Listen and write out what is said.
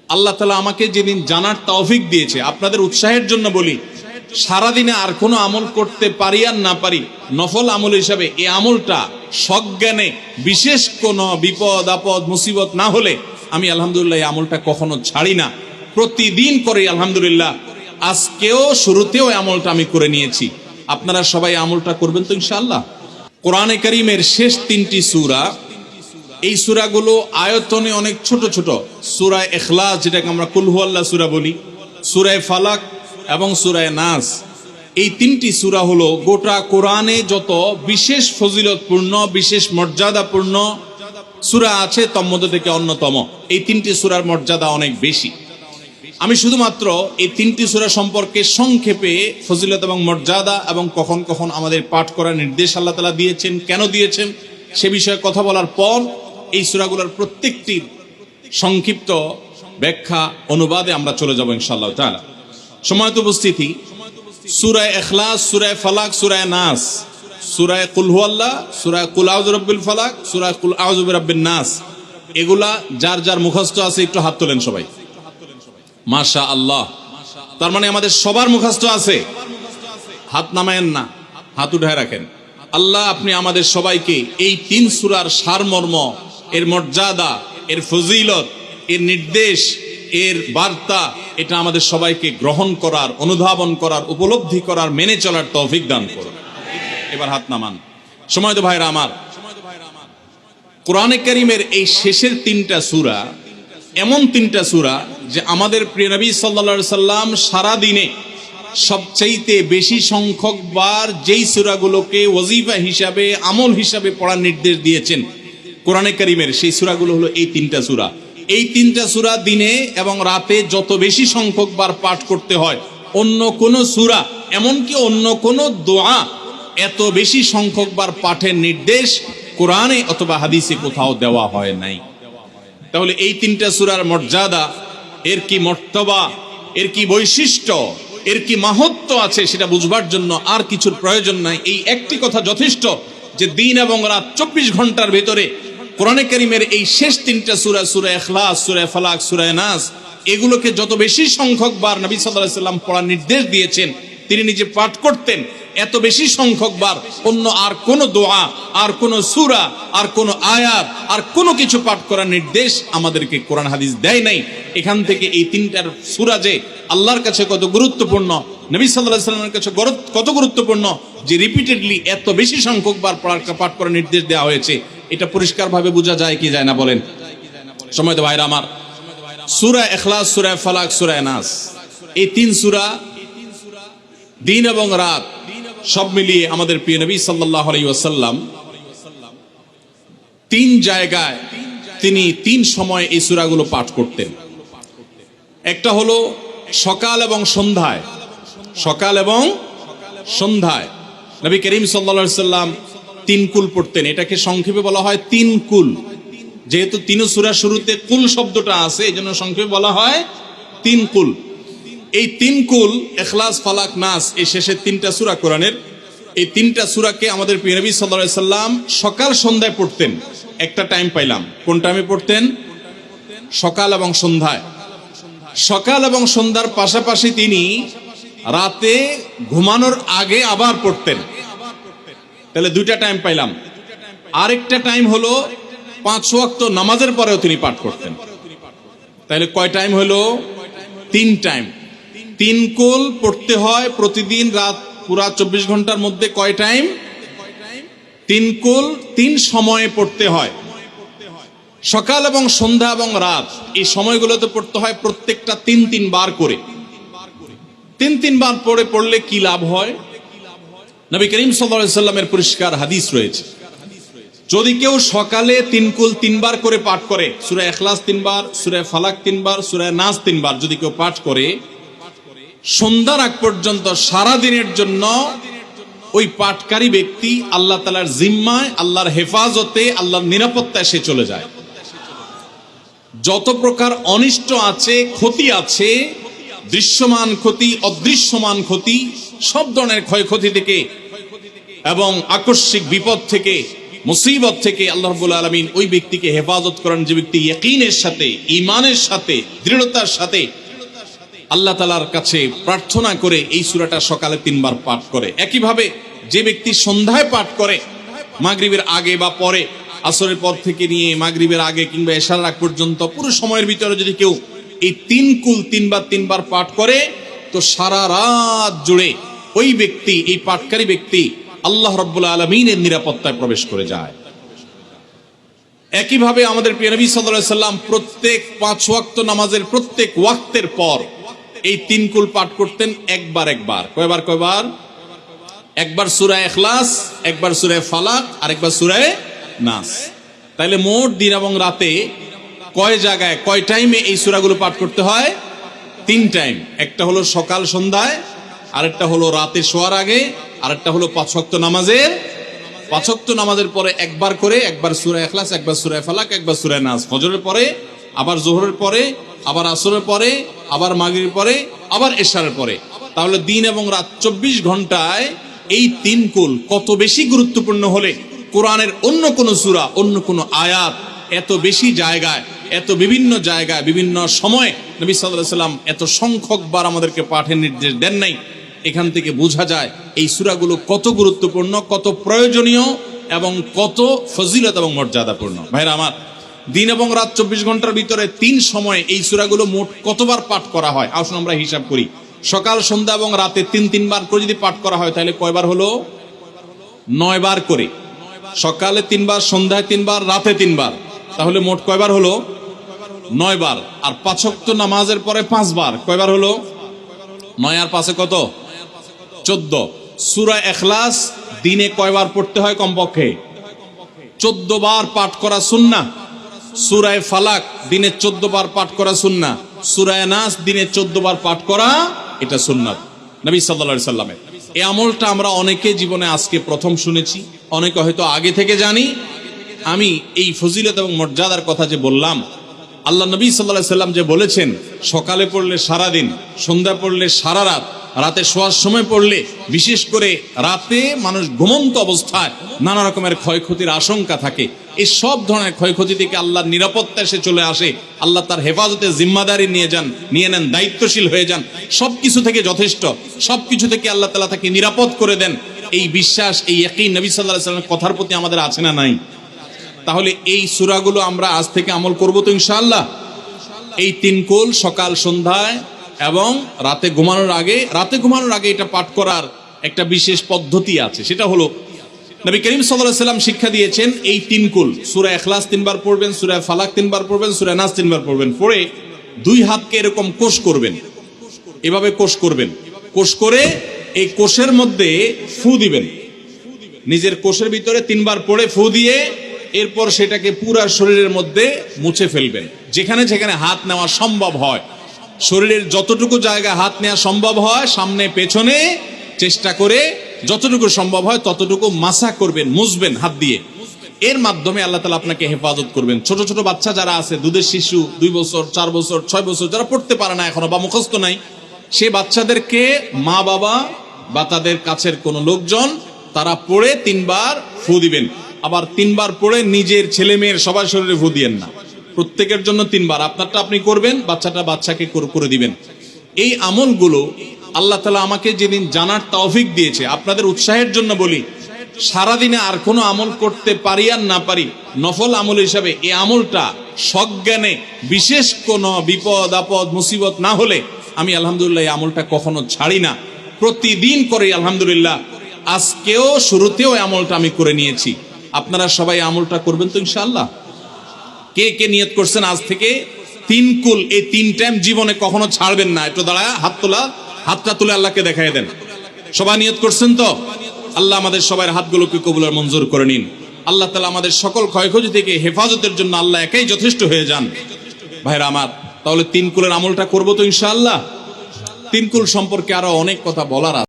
আল্লাহ তাআলা আমাকে যেদিন জানার তৌফিক দিয়েছে, আপনাদের উৎসাহের জন্য বলি, সারাদিনে আর কোনো আমল করতে পারি আর না পারি, নফল আমল হিসাবে এই আমলটা সজ্ঞানে বিশেষ কোনো বিপদ আপদ মুসিবত না হলে আমি আলহামদুলিল্লাহ এই আমলটা কখনো ছাড়ি না, প্রতিদিন করি আলহামদুলিল্লাহ। আজকেও শুরুতেও এই আমলটা আমি করে নিয়েছি। আপনারা সবাই আমলটা করবেন তো ইনশাআল্লাহ। কোরআনে কারীমের শেষ 3টি সূরা, এই সূরাগুলো আয়তনে অনেক ছোট ছোট। সূরা ইখলাস, যেটাকে আমরা কুল হুয়াল্লাহ সূরা বলি, সূরা ফালাক এবং সূরা নাস, এই 3টি সূরা হলো গোটা কোরআনে যত বিশেষ ফজিলতপূর্ণ বিশেষ মর্যাদাপূর্ণ সূরা আছে তন্মধ্যে থেকে অন্যতম। এই 3টি সূরার মর্যাদা অনেক বেশি। আমি শুধুমাত্র এই 3টি সূরা সম্পর্কে সংক্ষেপে ফজিলত এবং মর্যাদা এবং কখন কখন আমাদের পাঠ করার নির্দেশ আল্লাহ তাআলা দিয়েছেন, কেন দিয়েছেন সে বিষয়ে কথা বলার পর এই সূরাগুলোর প্রত্যেকটির সংক্ষিপ্ত ব্যাখ্যা অনুবাদে আমরা চলে যাব ইনশাআল্লাহ তাআলা। সম্মানিত উপস্থিতি, সূরা ইখলাস, সূরা ফালাক, সূরা নাস, সূরা কুল হুয়াল্লাহ, সূরা কুল আউযু বিরাব্বিল ফালাক, সূরা কুল আউযু বিরাব্বিন নাস, এগুলা যার যার মুখস্থ আছে একটু হাত তোলেন সবাই। মাশাআল্লাহ, তার মানে আমাদের সবার মুখস্থ আছে। হাত নামায়েন না, হাত উঠায় রাখেন। আল্লাহ আপনি আমাদের সবাইকে এই 3 সূরার সারমর্ম, এর মর্যাদা, এর ফজিলত, এর নির্দেশ, এর বার্তা, এটা আমাদের সবাইকে গ্রহণ করার, অনুধাবন করার, উপলব্ধি করার, মেনে চলার তৌফিক দান করুন। এবার হাত নামান। সম্মানিত ভাইরা আমার, কোরআনে কারীমের এই শেষের 3টা সূরা এমন 3টা সূরা যে আমাদের প্রিয় নবী সাল্লাল্লাহু আলাইহি সাল্লাম সারা দিনে সবচাইতে বেশি সংখ্যক বার যেই সূরাগুলোকে ওয়াজিফা হিসাবে, আমল হিসাবে পড়ার নির্দেশ দিয়েছেন কোরআনে কারীমের, সেই সূরাগুলো হলো এই 3টা সূরা। এই 3টা সূরা দিনে এবং রাতে যত বেশি সংখ্যক বার পাঠ করতে হয়, অন্য কোন সূরা, এমনকি অন্য কোন দোয়া এত বেশি সংখ্যক বার পাঠের নির্দেশ কোরআনে অথবা হাদিসে কোথাও দেওয়া হয় নাই। তাহলে এই 3টা সূরার মর্যাদা, এর কি মর্তবা, এর কি বৈশিষ্ট্য, এর কি মাহাত্ম্য আছে সেটা বুঝবার জন্য আর কিছুর প্রয়োজন নাই। এই একটি কথা যথেষ্ট যে দিন এবং রাত 24 ঘন্টার ভেতরে কোরআনে কারীমের এই শেষ 3টা সূরা, সূরা ইখলাস, সূরা ফালাক, সূরা নাস, এগুলোকে যত বেশি সংখ্যক বার নবী সাল্লাল্লাহু আলাইহি সাল্লাম পড়ার নির্দেশ দিয়েছেন, তিনি নিজে পাঠ করতেন, এত বেশি সংখ্যক বার অন্য আর কোন দোয়া, আর কোন সূরা, আর কোন আয়াত, আর কোন কিছু পাঠ করার নির্দেশ আমাদেরকে কোরআন হাদিস দেয় নাই। এখান থেকে এই 3টার সূরা যে আল্লাহর কাছে কত গুরুত্বপূর্ণ, নবী সাল্লাল্লাহু আলাইহি সাল্লামের কাছে কত গুরুত্বপূর্ণ, যে রিপিটেডলি এত বেশি সংখ্যক বার পাঠ করার নির্দেশ দেওয়া হয়েছে, এটা পরিষ্কারভাবে বোঝা যায় কি যায় না বলেন? সম্মানিত ভাইরা আমার, সূরা ইখলাস, সূরা ফালাক, সূরা নাস, এই 3 সূরা দিন এবং রাত সব মিলিয়ে আমাদের প্রিয় নবী সাল্লাল্লাহু আলাইহি ওয়াসাল্লাম 3 জায়গায় তিনি 3 সময় এই সূরাগুলো পাঠ করতেন। একটা হলো সকাল এবং সন্ধ্যায়। সকাল এবং সন্ধ্যায় নবী করিম সাল্লাল্লাহু আলাইহি ওয়াসাল্লাম 3 কুল পড়তেন। এটাকে সংক্ষেপে বলা হয় 3 কুল। যেহেতু 3 সূরা শুরুতে কুল শব্দটা আছে, এজন্য সংক্ষেপে বলা হয় 3 কুল। এই 3 কুল ইখলাস, ফালাক, নাস, এই শেষের 3টা সূরা কোরআনের, এই 3টা সূরাকে আমাদের প্রিয় নবী সাল্লাল্লাহু আলাইহি সাল্লাম সকাল সন্ধ্যায় পড়তেন। একটা টাইম পাইলাম, কোন টাইমে পড়তেন? সকাল এবং সন্ধ্যায়। সকাল এবং সন্ধ্যার পাশাপাশি তিনি রাতে ঘুমানোর আগে আবার পড়তেন। তাহলে 2টা টাইম পাইলাম। আরেকটা টাইম হলো 5 ওয়াক্ত নামাজের পরেও তিনি পাঠ করতেন। তাহলে কয় টাইম হলো? 3 টাইম। 3 কুল পড়তে হয় প্রতিদিন, রাত পুরা 24 ঘন্টার মধ্যে কয় টাইম? 3 কুল 3 সময়ে পড়তে হয়। সকাল এবং সন্ধ্যা এবং রাত এই সময়গুলোতে পড়তে হয় প্রত্যেকটা 3 বার করে। 3 বার পড়লে কি লাভ হয়? নবী করিম সাল্লাল্লাহু আলাইহি সাল্লামের পরিষ্কার হাদিস রয়েছে, যদি কেউ সকালে 3 কুল 3 বার করে পাঠ করে, সূরা ইখলাস 3 বার, সূরা ফালাক 3 বার, সূরা নাস 3 বার যদি কেউ পাঠ করে, সন্ধ্যার আগ পর্যন্ত সারা দিনের জন্য ওই পাঠকারী ব্যক্তি আল্লাহ তাআলার জিম্মায়, আল্লাহর হেফাজতে, আল্লাহর নিরাপত্তায় সে চলে যায়। যত প্রকার অনিষ্ট আছে, ক্ষতি আছে, দৃশ্যমান ক্ষতি, অদৃশ্যমান ক্ষতি, সব ধরনের ক্ষয়ক্ষতি থেকে এবং আকস্মিক বিপদ থেকে মুসিবত থেকে আল্লাহ রাব্বুল আলামিন ওই ব্যক্তিকে হেফাজত করেন যে ব্যক্তি ইয়াকিনের সাথে, ঈমানের সাথে, দৃঢ়তার সাথে আল্লাহ তাআলার কাছে প্রার্থনা করে এই সূরাটা সকালে 3 বার পাঠ করে। একইভাবে যে ব্যক্তি সন্ধ্যায় পাঠ করে, মাগরিবের আগে বা পরে, আসরের পর থেকে নিয়ে মাগরিবের আগে কিংবা এশার আগ পর্যন্ত পুরো সময়ের ভিতরে যদি কেউ এই 3 কুল 3 বার পাঠ করে, তো সারা রাত জুড়ে ওই ব্যক্তি, এই পাঠকারী ব্যক্তি আল্লাহ রাব্বুল আলামিনের নিরাপত্তায় প্রবেশ করে যায়। একইভাবে আমাদের প্রিয় নবী সাল্লাল্লাহু আলাইহি সাল্লাম প্রত্যেক 5 ওয়াক্ত নামাজের প্রত্যেক ওয়াক্তের পর এই 3 কুল পাঠ করতেন একবার। কয়বার? একবার সূরা ইখলাস, একবার সূরা ফালাক, আর একবার সূরা নাস। তাইলে মোট দিন এবং রাতে কয় জায়গায়, কয় টাইমে এই সূরাগুলো পাঠ করতে হয়? 3 টাইম। একটা হলো সকাল সন্ধ্যায়, আরেকটা হলো রাতে শোয়ার আগে, আরেকটা হলো 5 ওয়াক্ত নামাজের, 5 ওয়াক্ত নামাজের পরে একবার করে, একবার সূরা ইখলাস, একবার সূরা ফালাক, একবার সূরা নাস। ফজরের পরে, আবার যোহরের পরে, আবার আসরের পরে, আবার মাগরিবের পরে, আবার এশারের পরে। তাহলে দিন এবং রাত 24 ঘন্টায় এই 3 কুল কত বেশি গুরুত্বপূর্ণ হলে কোরআনের অন্য কোন সূরা, অন্য কোন আয়াত এত বেশি জায়গায়, এত বিভিন্ন জায়গায়, বিভিন্ন সময়ে নবী সাল্লাল্লাহু আলাইহি সাল্লাম এত সংখ্যকবার আমাদেরকে পাঠের নির্দেশ দেন নাই। এখান থেকে বোঝা যায় এই সূরাগুলো কত গুরুত্বপূর্ণ, কত প্রয়োজনীয় এবং কত ফজিলত এবং মর্যাদাপূর্ণ। ভাইরা আমার, দিন এবং রাত 24 ঘন্টার ভিতরে 3 সময়ে এই সূরাগুলো মোট কতবার পাঠ করা হয়? আসুন আমরা হিসাব করি। সকাল, সন্ধ্যা এবং রাতে 3 বার করে যদি পাঠ করা হয়, তাহলে কয়বার হলো? 9 বার করে। সকালে 3 বার, সন্ধ্যায় 3 বার, রাতে 3 বার, তাহলে মোট কয়বার হলো? 9 বার। আর 5 ওয়াক্ত নামাজের পরে 5 বার, কয়বার হলো? 9 আর 5 কত? 14। সূরা ইখলাস দিনে কয়বার পড়তে হয়? কমপক্ষে 14 বার পাঠ করা সুন্নাহ। সূরা ফালাক দিনে 14 বার পাঠ করা সুন্নাহ। সূরা নাস দিনে 14 বার পাঠ করা, এটা সুন্নাত নবী সাল্লাল্লাহু আলাইহি সাল্লামের। এই আমলটা আমরা অনেকে জীবনে আজকে প্রথম শুনেছি, অনেকে হয়তো আগে থেকে জানি। আমি এই ফজিলত এবং মর্যাদার কথা যে বললাম, আল্লাহ নবী সাল্লাল্লাহু আলাইহি সাল্লাম যে বলেছেন সকালে পড়লে সারা দিন, সন্ধ্যা পড়লে সারা রাত, রাতে শোয়ার সময় পড়লে, বিশেষ করে রাতে মানুষ ঘুমন্ত অবস্থায় নানা রকমের ক্ষয়ক্ষতির আশঙ্কা থাকে। এই সব ধরনের ক্ষয়ক্ষতি থেকে আল্লাহর নিরাপত্তা এসে চলে আসে। আল্লাহ তার হেফাজতে জিম্মাদারি নিয়ে নেন, দায়িত্বশীল হয়ে যান। সবকিছু থেকে যথেষ্ট, সবকিছু থেকে আল্লাহ তাআলা তাকে নিরাপদ করে দেন। এই বিশ্বাস, এই ইয়াকিন নবী সাল্লাল্লাহু আলাইহি সাল্লামের কথার প্রতি আমাদের আছে না নাই? তাহলে এই সূরাগুলো আমরা আজ থেকে আমল করব তো ইনশাআল্লাহ। এই 3 কুল সকাল সন্ধ্যায় এবং রাতে ঘুমানোর আগে এটা পাঠ করার একটা বিশেষ পদ্ধতি আছে। সেটা হলো নবী করিম সাল্লাল্লাহু আলাইহি সাল্লাম শিক্ষা দিয়েছেন এই 3 কুল। সূরা ইখলাস 3 বার পড়বেন, সূরা ফালাক 3 বার পড়বেন, সূরা নাস 3 বার পড়বেন। পড়ে 2 হাতকে এরকম কোষ করবেন, এভাবে কোষ করবেন। কোষ করে এই কোষের মধ্যে ফু দিবেন। নিজের কোষের ভিতরে 3 বার পড়ে ফু দিয়ে এরপর সেটাকে পুরো শরীরের মধ্যে মুছে ফেলবেন। যেখানে যেখানে হাত নেওয়া সম্ভব হয়, শরীরের যতটুকু জায়গায় হাত নেওয়া সম্ভব হয়, সামনে পেছনে চেষ্টা করে যতটুকু সম্ভব হয় ততটুকু মাসা করবেন, মুছবেন হাত দিয়ে। এর মাধ্যমে আল্লাহ তাআলা আপনাকে হেফাজত করবেন। ছোট ছোট বাচ্চা যারা আছে, দুধের শিশু, 2 বছর, 4 বছর, 6 বছর, যারা পড়তে পারে না এখনো বা মুখস্থ নাই, সে বাচ্চাদেরকে মা বাবা বা তাদের কাছের কোনো লোকজন তারা পড়ে 3 বার ফু দিবেন। আবার 3 বার পড়ে নিজের ছেলে মেয়ের সবার শরীরে ফু দিয়েন না, প্রত্যেকের জন্য 3 বার। আপনারটা আপনি করবেন, বাচ্চাকে করে দিবেন। এই আমলগুলো আল্লাহ তাআলা আমাকে যেদিন জানার তৌফিক দিয়েছে, আপনাদের উৎসাহের জন্য বলি, সারাদিনে আর কোনো আমল করতে পারি আর না পারি, নফল আমল হিসাবে এই আমলটা সজ্ঞানে, বিশেষ কোনো বিপদ আপদ মুসিবত না হলে আমি আলহামদুলিল্লাহ এই আমলটা কখনো ছাড়ি না, প্রতিদিন করি আলহামদুলিল্লাহ। আজকেও শুরুতেও এই আমলটা আমি করে নিয়েছি। আপনারা সবাই আমলটা করবেন তো ইনশাআল্লাহ? কে কে নিয়ত করছেন আজ থেকে 3 কুল এই 3 টাইম জীবনে কখনো ছাড়বেন না? একটু দাঁড়ায় হাতটা তুলে আল্লাহকে দেখায় দেন। সবাই নিয়ত করছেন তো? আল্লাহ আমাদের সবার হাতগুলোকে কবুল আর মঞ্জুর করে নিন। আল্লাহ তাআলা আমাদের সকল ক্ষয়ক্ষতি থেকে হেফাজতের জন্য আল্লাহ একাই যথেষ্ট হয়ে যান। ভাইরা আমার, তাহলে 3 কুলের আমলটা করবো তো ইনশাআল্লাহ? 3 কুল সম্পর্কে আরো অনেক কথা বলার আছে।